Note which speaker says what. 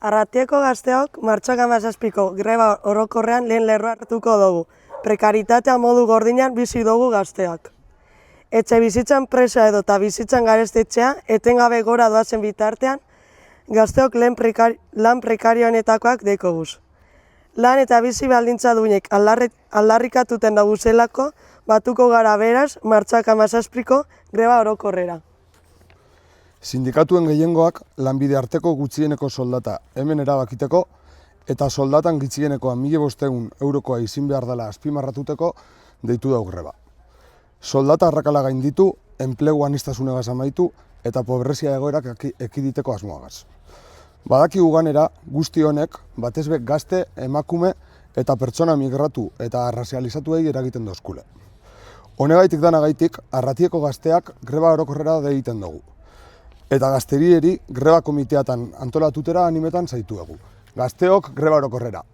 Speaker 1: Arratiako gazteok martxoak 17ko greba orokorrean lehen lerroa hartuko dugu. Prekaritatea modu gordinan bizi dugu gazteak. Etxe bizitzan presa edo eta bizitzan garestetxea etengabe gora doazen bitartean, gazteok lan prekarioenetakoak dekoguz. Lan eta bizi baldintza duinek aldarrikatuten dugu zelako, batuko gara beraz martxoak 17ko greba orokorrera.
Speaker 2: Sindikatuen gehiengoak lanbide arteko gutxieneko soldata hemen erabakiteko eta soldatan gutxienekoa 1.500 eurokoa izin behar dela azpimarratuteko deitu dau greba. Soldata arrakala gainditu, enplegu aniztasunegaz amaitu eta pobrezia egoerak ekiditeko asmoagaz. Badakigu ganera guzti honek batez be gazte, emakume eta pertsona migratu eta arrazializatuei eragiten dozkule. Honegaitik danagaitik, Arratieko gazteak greba orokorrera deiten dugu. Eta gazterieri greba komiteatan antolatutera animetan zaituegu. Gazteok greba orokorrera.